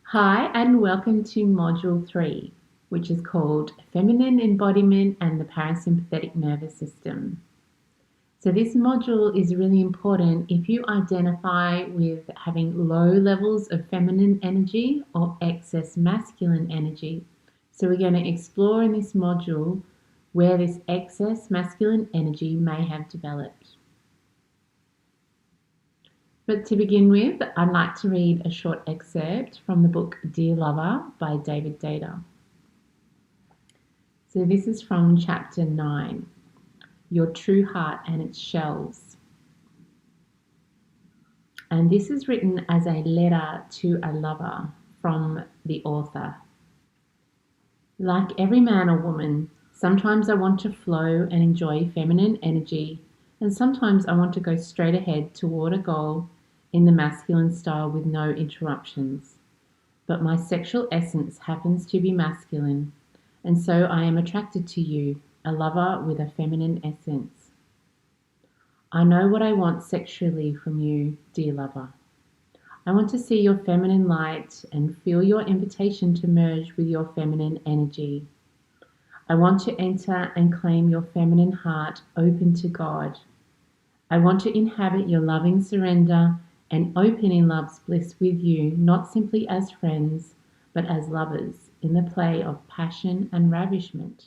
Hi, and welcome to Module 3, which is called Feminine Embodiment and the Parasympathetic Nervous System. So, this module is really important if you identify with having low levels of feminine energy or excess masculine energy. So, we're going to explore in this module where this excess masculine energy may have developed. But to begin with, I'd like to read a short excerpt from the book Dear Lover by David Data. So this is from chapter 9, Your True Heart and Its Shells. And this is written as a letter to a lover from the author. Like every man or woman, sometimes I want to flow and enjoy feminine energy, and sometimes I want to go straight ahead toward a goal in the masculine style with no interruptions. But my sexual essence happens to be masculine, and so I am attracted to you, a lover with a feminine essence. I know what I want sexually from you, dear lover. I want to see your feminine light and feel your invitation to merge with your feminine energy. I want to enter and claim your feminine heart open to God. I want to inhabit your loving surrender and open in love's bliss with you, not simply as friends, but as lovers in the play of passion and ravishment.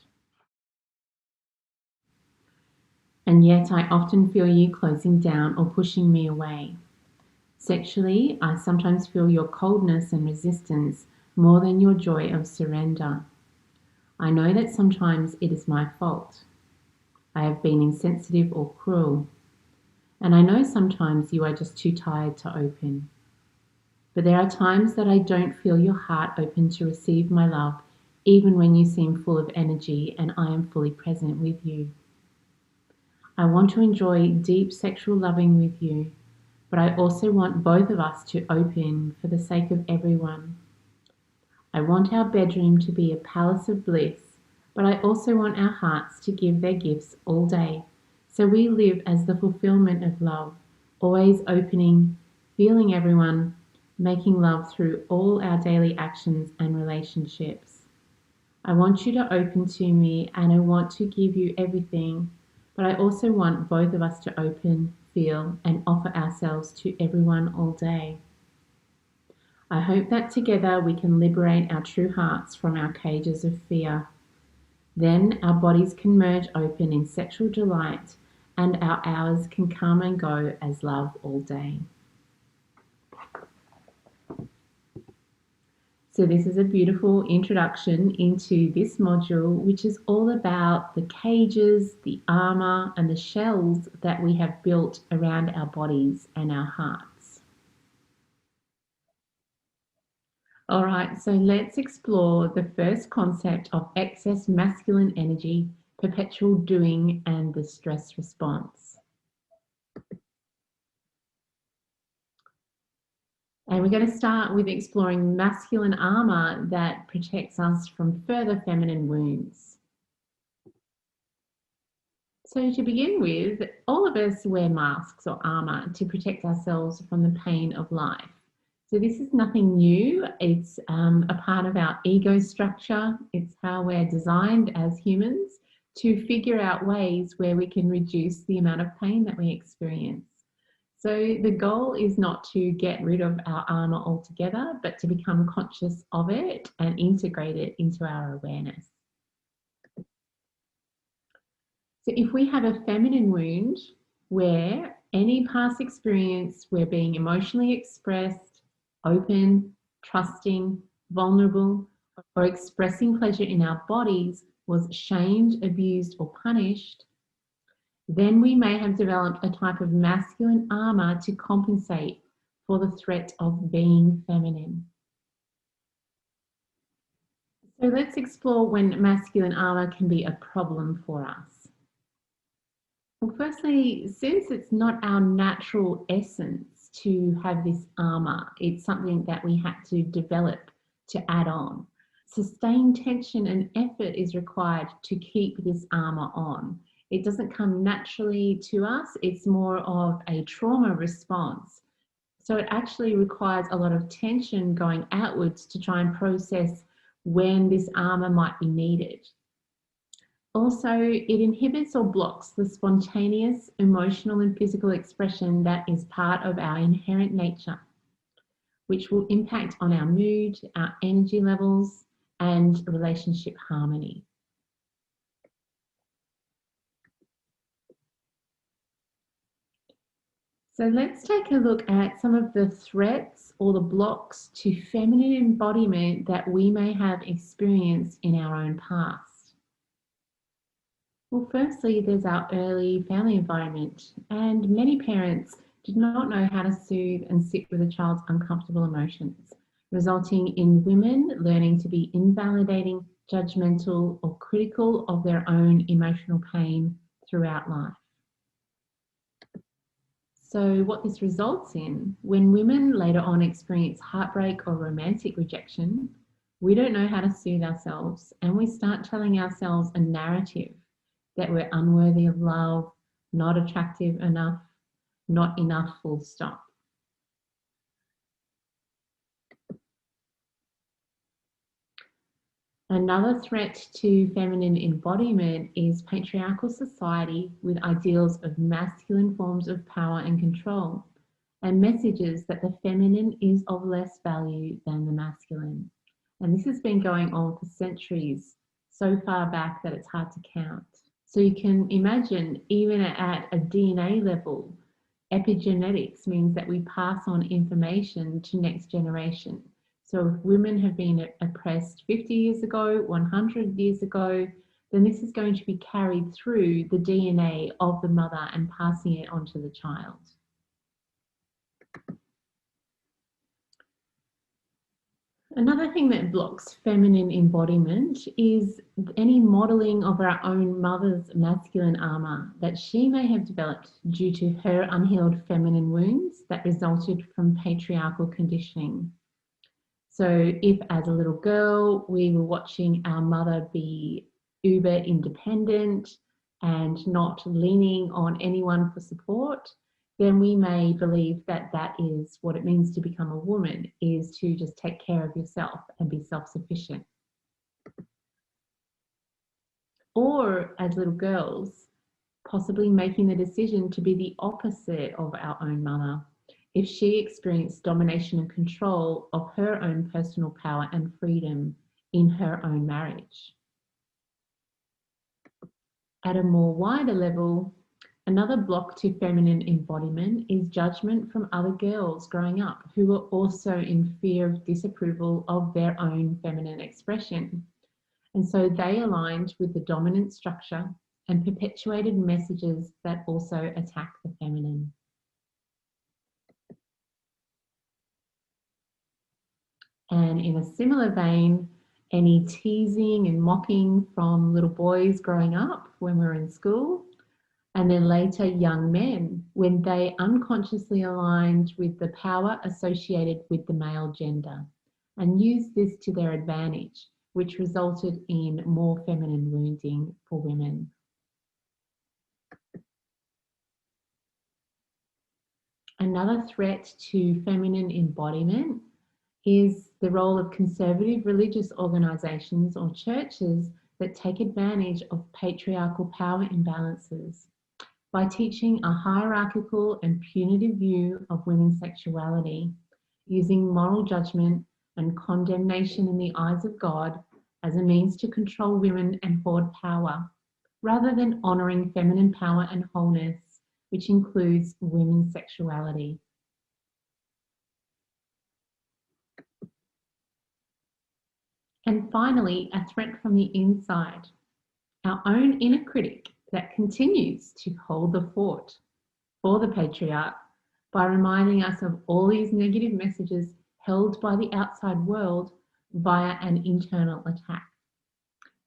And yet I often feel you closing down or pushing me away. Sexually, I sometimes feel your coldness and resistance more than your joy of surrender. I know that sometimes it is my fault. I have been insensitive or cruel. And I know sometimes you are just too tired to open. But there are times that I don't feel your heart open to receive my love, even when you seem full of energy and I am fully present with you. I want to enjoy deep sexual loving with you, but I also want both of us to open for the sake of everyone. I want our bedroom to be a palace of bliss, but I also want our hearts to give their gifts all day, so we live as the fulfillment of love, always opening, feeling everyone, making love through all our daily actions and relationships. I want you to open to me and I want to give you everything, but I also want both of us to open, feel, and offer ourselves to everyone all day. I hope that together we can liberate our true hearts from our cages of fear. Then our bodies can merge open in sexual delight and our hours can come and go as love all day. So this is a beautiful introduction into this module, which is all about the cages, the armor, and the shells that we have built around our bodies and our hearts. All right, so let's explore the first concept of excess masculine energy, perpetual doing, and the stress response. And we're going to start with exploring masculine armor that protects us from further feminine wounds. So to begin with, all of us wear masks or armor to protect ourselves from the pain of life. So this is nothing new. It's a part of our ego structure. It's how we're designed as humans to figure out ways where we can reduce the amount of pain that we experience. So the goal is not to get rid of our armor altogether, but to become conscious of it and integrate it into our awareness. So if we have a feminine wound where any past experience we're being emotionally expressed, open, trusting, vulnerable, or expressing pleasure in our bodies was shamed, abused, or punished, then we may have developed a type of masculine armor to compensate for the threat of being feminine. So let's explore when masculine armor can be a problem for us. Well, firstly, since it's not our natural essence to have this armor, it's something that we had to develop to add on. Sustained tension and effort is required to keep this armor on. It doesn't come naturally to us. It's more of a trauma response. So it actually requires a lot of tension going outwards to try and process when this armor might be needed. Also, it inhibits or blocks the spontaneous emotional and physical expression that is part of our inherent nature, which will impact on our mood, our energy levels, and relationship harmony. So let's take a look at some of the threats or the blocks to feminine embodiment that we may have experienced in our own past. Well, firstly, there's our early family environment, and many parents did not know how to soothe and sit with a child's uncomfortable emotions, resulting in women learning to be invalidating, judgmental, or critical of their own emotional pain throughout life. So, what this results in, when women later on experience heartbreak or romantic rejection, we don't know how to soothe ourselves, and we start telling ourselves a narrative that we're unworthy of love, not attractive enough, not enough, full stop. Another threat to feminine embodiment is patriarchal society with ideals of masculine forms of power and control, and messages that the feminine is of less value than the masculine. And this has been going on for centuries, so far back that it's hard to count. So you can imagine, even at a DNA level, epigenetics means that we pass on information to next generation. So if women have been oppressed 50 years ago, 100 years ago, then this is going to be carried through the DNA of the mother and passing it on to the child. Another thing that blocks feminine embodiment is any modeling of our own mother's masculine armor that she may have developed due to her unhealed feminine wounds that resulted from patriarchal conditioning. So if as a little girl, we were watching our mother be uber independent and not leaning on anyone for support, then we may believe that that is what it means to become a woman, is to just take care of yourself and be self-sufficient. Or as little girls, possibly making the decision to be the opposite of our own mother if she experienced domination and control of her own personal power and freedom in her own marriage. At a more wider level, another block to feminine embodiment is judgment from other girls growing up who were also in fear of disapproval of their own feminine expression. And so they aligned with the dominant structure and perpetuated messages that also attack the feminine. And in a similar vein, any teasing and mocking from little boys growing up when we were in school, and then later young men when they unconsciously aligned with the power associated with the male gender and used this to their advantage, which resulted in more feminine wounding for women. Another threat to feminine embodiment is the role of conservative religious organisations or churches that take advantage of patriarchal power imbalances by teaching a hierarchical and punitive view of women's sexuality, using moral judgment and condemnation in the eyes of God as a means to control women and hoard power, rather than honouring feminine power and wholeness, which includes women's sexuality. And finally, a threat from the inside, our own inner critic that continues to hold the fort for the patriarch by reminding us of all these negative messages held by the outside world via an internal attack.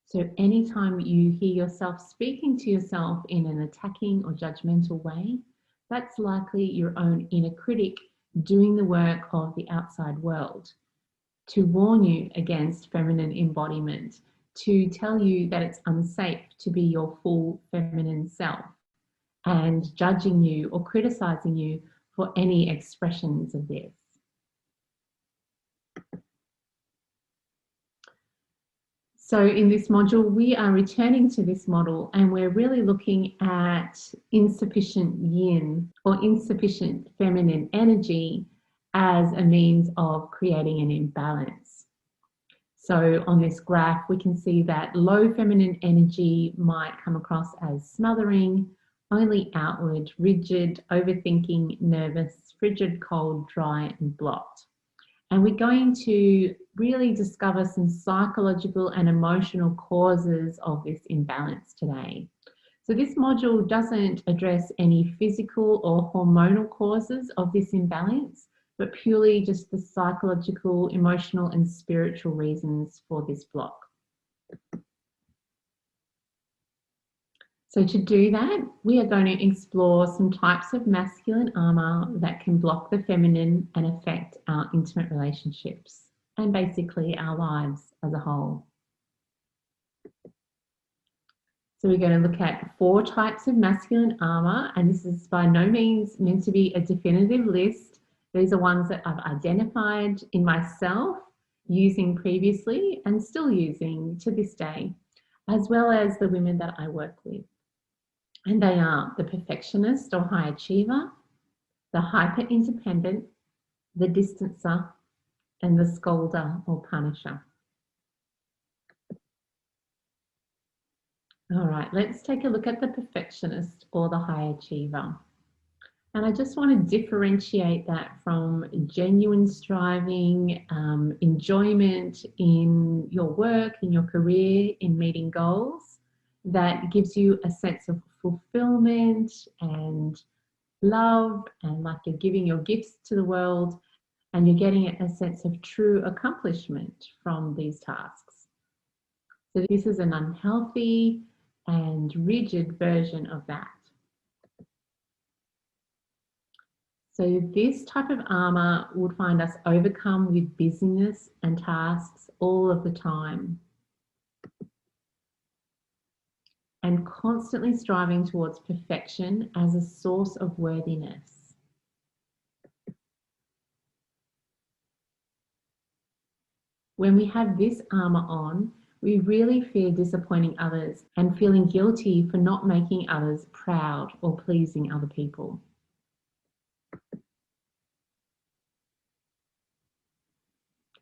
So anytime you hear yourself speaking to yourself in an attacking or judgmental way, that's likely your own inner critic doing the work of the outside world to warn you against feminine embodiment, to tell you that it's unsafe to be your full feminine self, and judging you or criticizing you for any expressions of this. So in this module, we are returning to this model and we're really looking at insufficient yin or insufficient feminine energy as a means of creating an imbalance. So on this graph, we can see that low feminine energy might come across as smothering, only outward, rigid, overthinking, nervous, frigid, cold, dry, and blocked. And we're going to really discover some psychological and emotional causes of this imbalance today. So this module doesn't address any physical or hormonal causes of this imbalance, but purely just the psychological, emotional, and spiritual reasons for this block. So to do that, we are going to explore some types of masculine armor that can block the feminine and affect our intimate relationships and basically our lives as a whole. So we're going to look at 4 types of masculine armor, and this is by no means meant to be a definitive list. These are ones that I've identified in myself, using previously and still using to this day, as well as the women that I work with. And they are the perfectionist or high achiever, the hyper-independent, the distancer, and the scolder or punisher. All right, let's take a look at the perfectionist or the high achiever. And I just want to differentiate that from genuine striving, enjoyment in your work, in your career, in meeting goals that gives you a sense of fulfillment and love, and like you're giving your gifts to the world and you're getting a sense of true accomplishment from these tasks. So this is an unhealthy and rigid version of that. So this type of armor would find us overcome with busyness and tasks all of the time, and constantly striving towards perfection as a source of worthiness. When we have this armor on, we really fear disappointing others and feeling guilty for not making others proud or pleasing other people.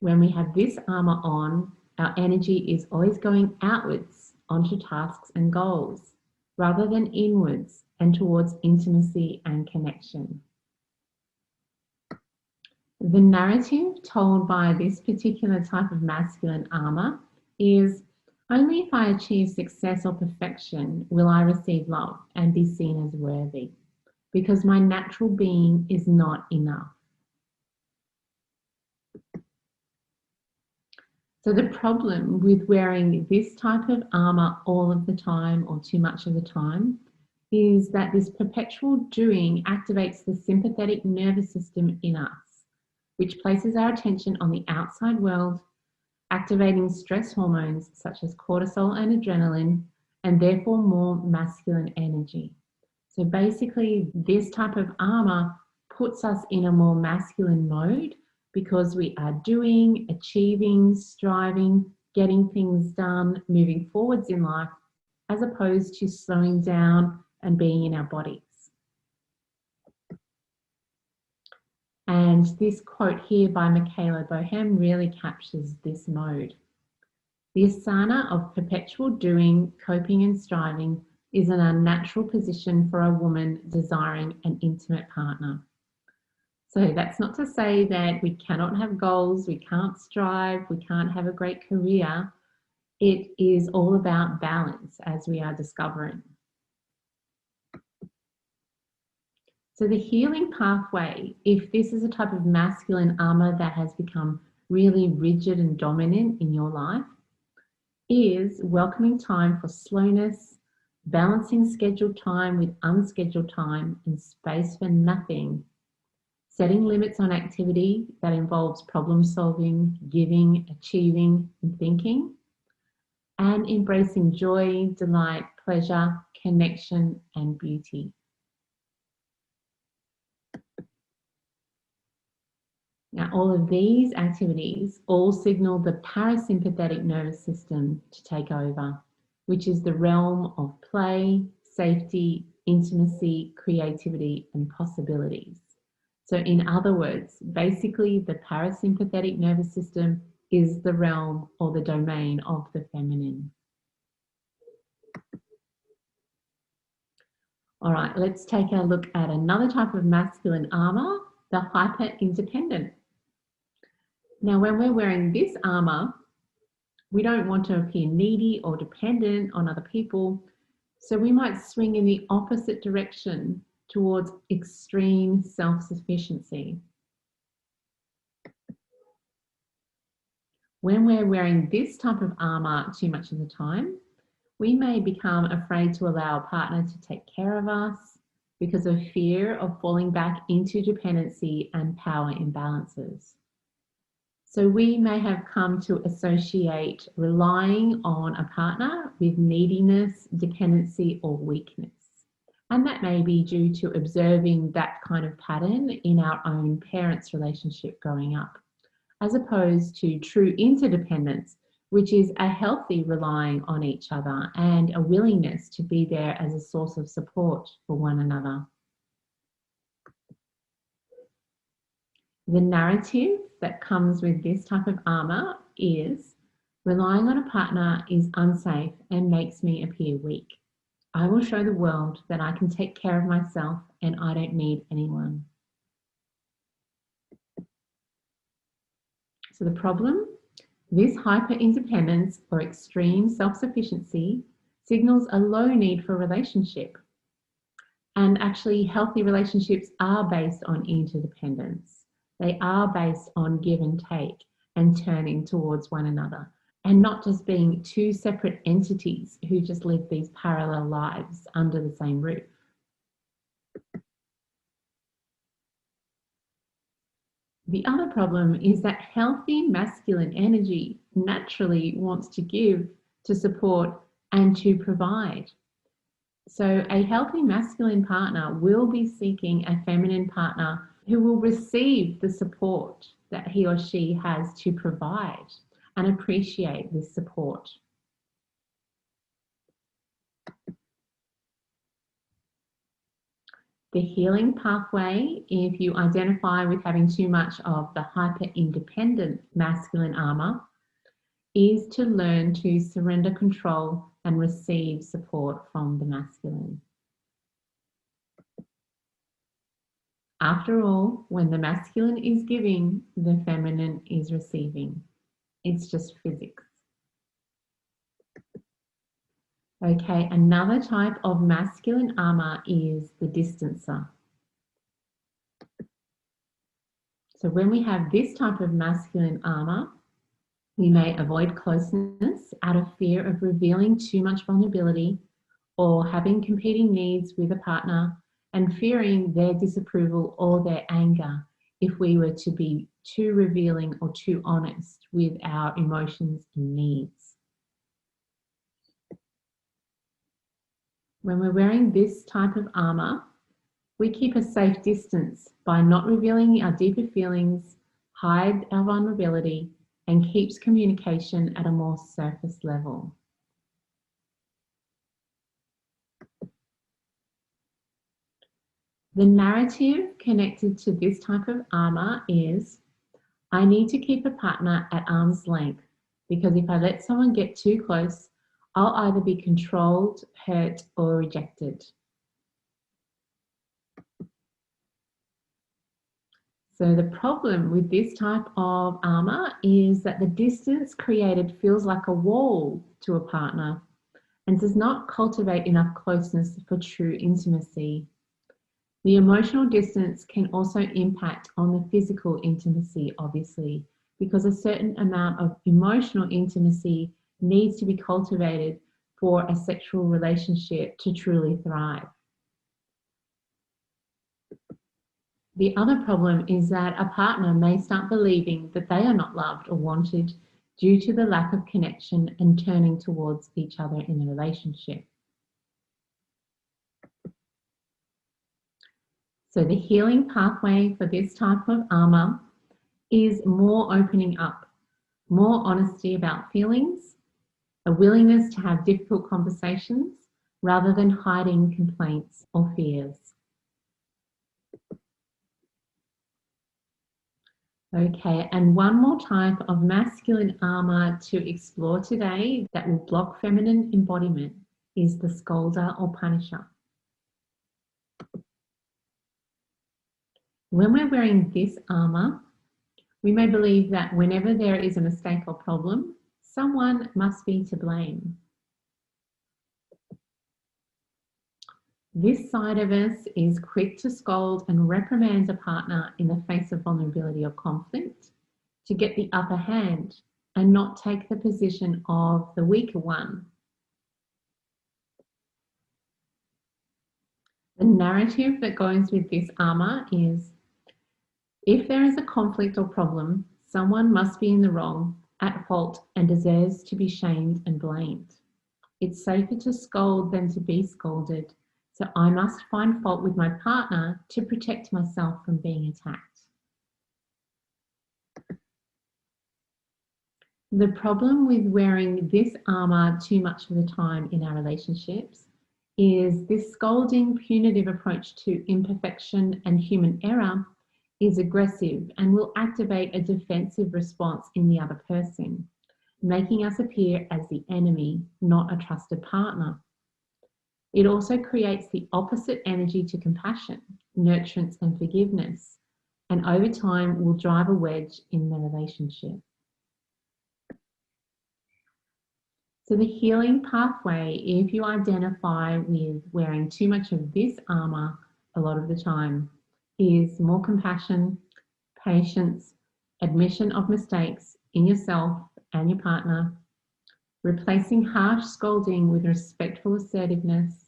When we have this armor on, our energy is always going outwards onto tasks and goals, rather than inwards and towards intimacy and connection. The narrative told by this particular type of masculine armor is, only if I achieve success or perfection will I receive love and be seen as worthy, because my natural being is not enough. So the problem with wearing this type of armor all of the time or too much of the time is that this perpetual doing activates the sympathetic nervous system in us, which places our attention on the outside world, activating stress hormones such as cortisol and adrenaline, and therefore more masculine energy. So basically, this type of armor puts us in a more masculine mode because we are doing, achieving, striving, getting things done, moving forwards in life, as opposed to slowing down and being in our bodies. And this quote here by Michaela Bohem really captures this mode. The asana of perpetual doing, coping and striving is an unnatural position for a woman desiring an intimate partner. So that's not to say that we cannot have goals, we can't strive, we can't have a great career. It is all about balance, as we are discovering. So the healing pathway, if this is a type of masculine armor that has become really rigid and dominant in your life, is welcoming time for slowness, balancing scheduled time with unscheduled time and space for nothing, setting limits on activity that involves problem solving, giving, achieving, and thinking, and embracing joy, delight, pleasure, connection, and beauty. Now, all of these activities all signal the parasympathetic nervous system to take over, which is the realm of play, safety, intimacy, creativity, and possibilities. So, in other words, basically, the parasympathetic nervous system is the realm or the domain of the feminine. All right, let's take a look at another type of masculine armor, the hyper-independent. Now, when we're wearing this armor, we don't want to appear needy or dependent on other people, so we might swing in the opposite direction towards extreme self-sufficiency. When we're wearing this type of armor too much of the time, we may become afraid to allow a partner to take care of us because of fear of falling back into dependency and power imbalances. So we may have come to associate relying on a partner with neediness, dependency, or weakness. And that may be due to observing that kind of pattern in our own parents' relationship growing up, as opposed to true interdependence, which is a healthy relying on each other and a willingness to be there as a source of support for one another. The narrative that comes with this type of armor is relying on a partner is unsafe and makes me appear weak. I will show the world that I can take care of myself and I don't need anyone. So the problem, this hyper-independence or extreme self-sufficiency signals a low need for relationship. And actually, healthy relationships are based on interdependence. They are based on give and take and turning towards one another, and not just being two separate entities who just live these parallel lives under the same roof. The other problem is that healthy masculine energy naturally wants to give, to support, and to provide. So a healthy masculine partner will be seeking a feminine partner who will receive the support that he or she has to provide and appreciate this support. The healing pathway, if you identify with having too much of the hyper-independent masculine armor, is to learn to surrender control and receive support from the masculine. After all, when the masculine is giving, the feminine is receiving. It's just physics. Okay, another type of masculine armor is the distancer. So when we have this type of masculine armor, we may avoid closeness out of fear of revealing too much vulnerability or having competing needs with a partner and fearing their disapproval or their anger if we were to be too revealing or too honest with our emotions and needs. When we're wearing this type of armor, we keep a safe distance by not revealing our deeper feelings, hide our vulnerability, and keeps communication at a more surface level. The narrative connected to this type of armor is, I need to keep a partner at arm's length because if I let someone get too close, I'll either be controlled, hurt, or rejected. So the problem with this type of armor is that the distance created feels like a wall to a partner and does not cultivate enough closeness for true intimacy. The emotional distance can also impact on the physical intimacy, obviously, because a certain amount of emotional intimacy needs to be cultivated for a sexual relationship to truly thrive. The other problem is that a partner may start believing that they are not loved or wanted due to the lack of connection and turning towards each other in the relationship. So the healing pathway for this type of armor is more opening up, more honesty about feelings, a willingness to have difficult conversations rather than hiding complaints or fears. Okay, and one more type of masculine armor to explore today that will block feminine embodiment is the scolder or punisher. When we're wearing this armor, we may believe that whenever there is a mistake or problem, someone must be to blame. This side of us is quick to scold and reprimand a partner in the face of vulnerability or conflict to get the upper hand and not take the position of the weaker one. The narrative that goes with this armor is, if there is a conflict or problem, someone must be in the wrong, at fault, and deserves to be shamed and blamed. It's safer to scold than to be scolded, so I must find fault with my partner to protect myself from being attacked. The problem with wearing this armor too much of the time in our relationships is this scolding, punitive approach to imperfection and human error is aggressive and will activate a defensive response in the other person, making us appear as the enemy, not a trusted partner. It also creates the opposite energy to compassion, nurturance, and forgiveness, and over time will drive a wedge in the relationship. So the healing pathway, if you identify with wearing too much of this armor a lot of the time, is more compassion, patience, admission of mistakes in yourself and your partner, replacing harsh scolding with respectful assertiveness,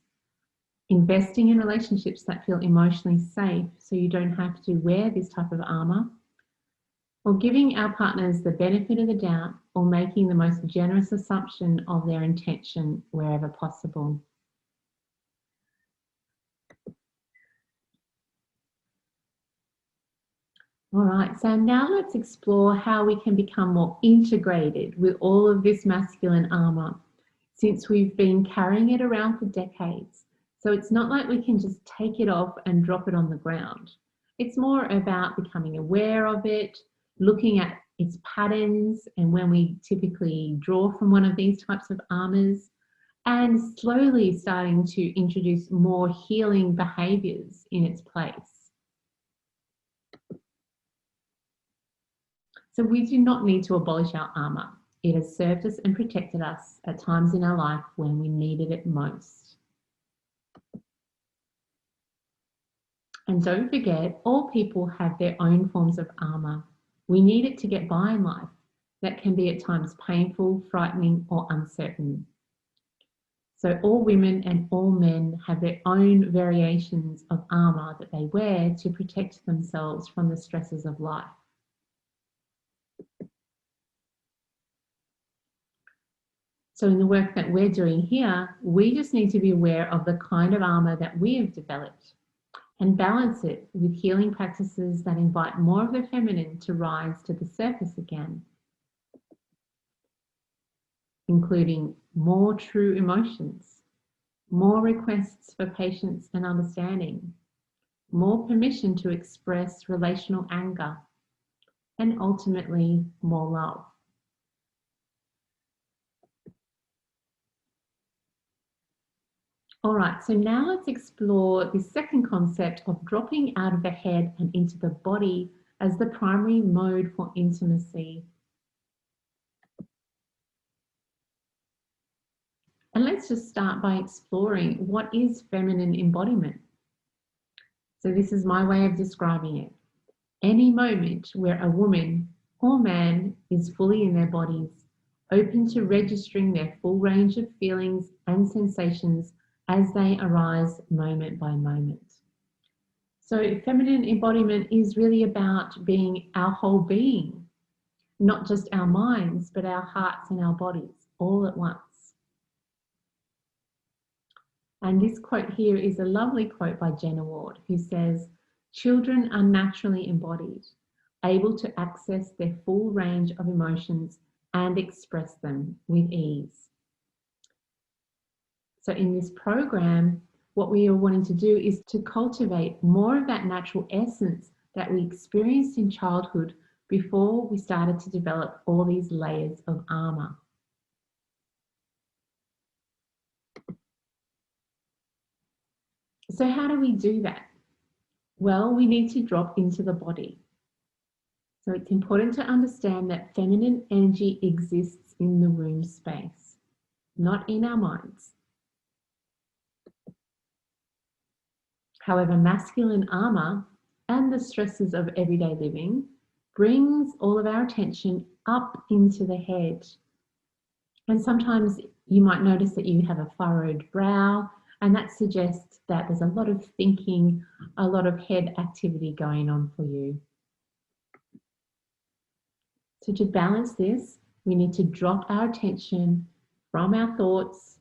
investing in relationships that feel emotionally safe so you don't have to wear this type of armor, or giving our partners the benefit of the doubt or making the most generous assumption of their intention wherever possible. All right, so now let's explore how we can become more integrated with all of this masculine armor, since we've been carrying it around for decades. So it's not like we can just take it off and drop it on the ground. It's more about becoming aware of it, looking at its patterns and when we typically draw from one of these types of armors, and slowly starting to introduce more healing behaviors in its place. So we do not need to abolish our armor. It has served us and protected us at times in our life when we needed it most. And don't forget, all people have their own forms of armor. We need it to get by in life. That can be at times painful, frightening, or uncertain. So all women and all men have their own variations of armor that they wear to protect themselves from the stresses of life. So in the work that we're doing here, we just need to be aware of the kind of armor that we have developed and balance it with healing practices that invite more of the feminine to rise to the surface again, including more true emotions, more requests for patience and understanding, more permission to express relational anger, and ultimately more love. All right, so now let's explore the second concept of dropping out of the head and into the body as the primary mode for intimacy. And let's just start by exploring what is feminine embodiment. So this is my way of describing it. Any moment where a woman or man is fully in their bodies, open to registering their full range of feelings and sensations as they arise moment by moment. So feminine embodiment is really about being our whole being, not just our minds, but our hearts and our bodies all at once. And this quote here is a lovely quote by Jenna Ward, who says, "Children are naturally embodied. able to access their full range of emotions and express them with ease. So in this program, what we are wanting to do is to cultivate more of that natural essence that we experienced in childhood before we started to develop all these layers of armor. So how do we do that? Well, we need to drop into the body. So it's important to understand that feminine energy exists in the womb space, not in our minds. However, masculine armor and the stresses of everyday living brings all of our attention up into the head. And sometimes you might notice that you have a furrowed brow, and that suggests that there's a lot of thinking, a lot of head activity going on for you. So to balance this, we need to drop our attention from our thoughts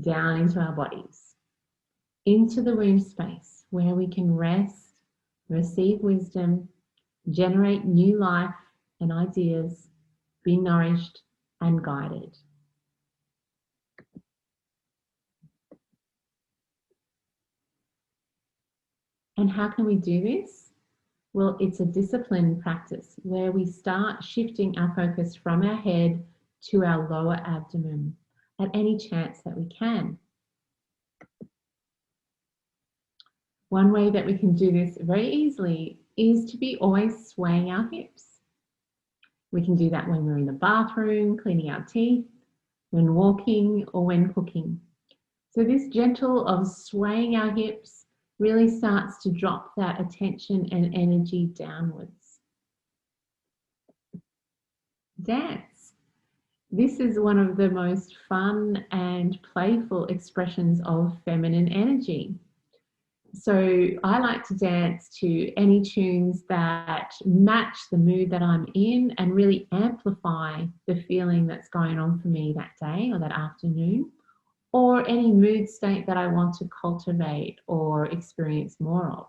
down into our bodies, into the womb space where we can rest, receive wisdom, generate new life and ideas, be nourished and guided. And how can we do this? Well, it's a disciplined practice where we start shifting our focus from our head to our lower abdomen at any chance that we can. One way that we can do this very easily is to be always swaying our hips. We can do that when we're in the bathroom, cleaning our teeth, when walking, or when cooking. So this gentle of swaying our hips really starts to drop that attention and energy downwards. Dance. This is one of the most fun and playful expressions of feminine energy. So I like to dance to any tunes that match the mood that I'm in and really amplify the feeling that's going on for me that day or that afternoon, or any mood state that I want to cultivate or experience more of.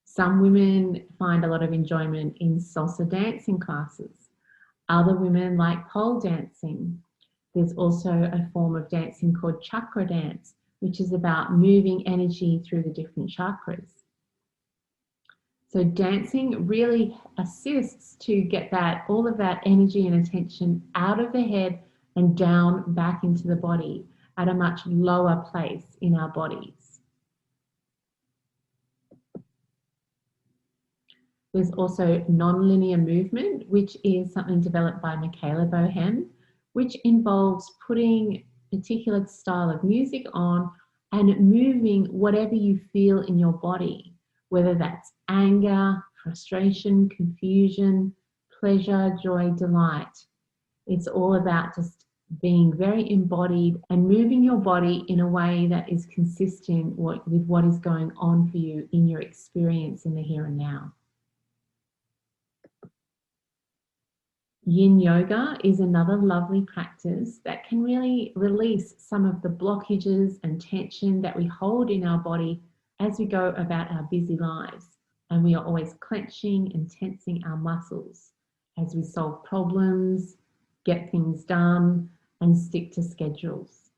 Some women find a lot of enjoyment in salsa dancing classes. Other women like pole dancing. There's also a form of dancing called chakra dance, which is about moving energy through the different chakras. So dancing really assists to get all of that energy and attention out of the head and down back into the body at a much lower place in our bodies. There's also non-linear movement, which is something developed by Michaela Bohem, which involves putting a particular style of music on and moving whatever you feel in your body, whether that's anger, frustration, confusion, pleasure, joy, delight. It's all about just being very embodied and moving your body in a way that is consistent with what is going on for you in your experience in the here and now. Yin yoga is another lovely practice that can really release some of the blockages and tension that we hold in our body as we go about our busy lives. And we are always clenching and tensing our muscles as we solve problems, get things done, and stick to schedules.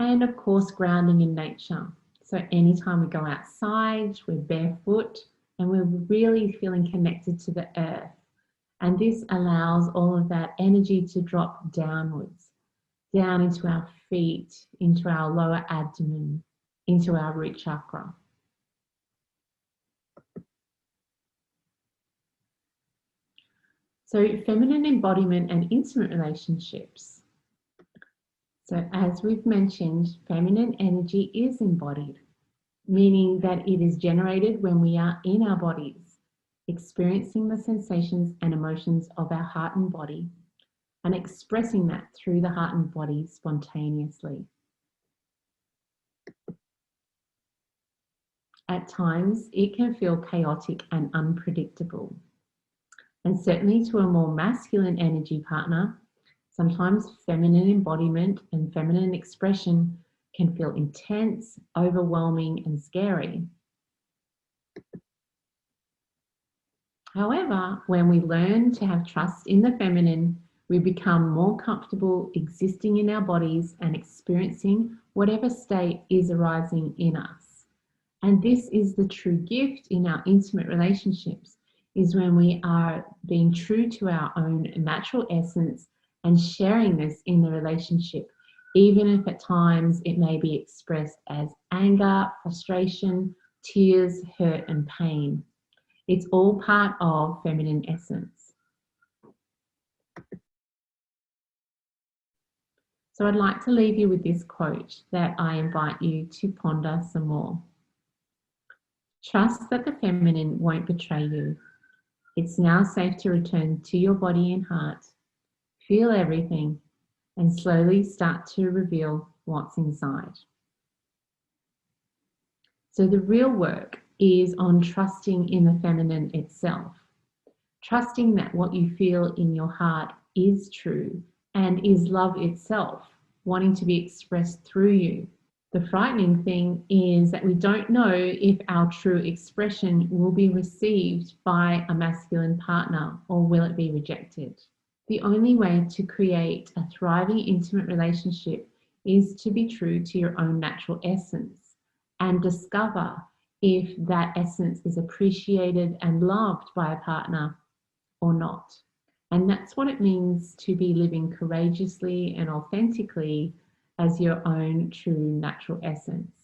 And of course, grounding in nature. So anytime we go outside, we're barefoot, and we're really feeling connected to the earth. And this allows all of that energy to drop downwards, down into our feet, into our lower abdomen, into our root chakra. So feminine embodiment and intimate relationships. So as we've mentioned, feminine energy is embodied, meaning that it is generated when we are in our bodies, experiencing the sensations and emotions of our heart and body, and expressing that through the heart and body spontaneously. At times, it can feel chaotic and unpredictable. And certainly to a more masculine energy partner, sometimes feminine embodiment and feminine expression can feel intense, overwhelming, and scary. However, when we learn to have trust in the feminine, we become more comfortable existing in our bodies and experiencing whatever state is arising in us. And this is the true gift in our intimate relationships, is when we are being true to our own natural essence and sharing this in the relationship, even if at times it may be expressed as anger, frustration, tears, hurt, and pain. It's all part of feminine essence. So I'd like to leave you with this quote that I invite you to ponder some more. Trust that the feminine won't betray you. It's now safe to return to your body and heart, feel everything, and slowly start to reveal what's inside. So the real work is on trusting in the feminine itself, trusting that what you feel in your heart is true and is love itself, wanting to be expressed through you. The frightening thing is that we don't know if our true expression will be received by a masculine partner or will it be rejected. The only way to create a thriving intimate relationship is to be true to your own natural essence and discover if that essence is appreciated and loved by a partner or not. And that's what it means to be living courageously and authentically as your own true natural essence.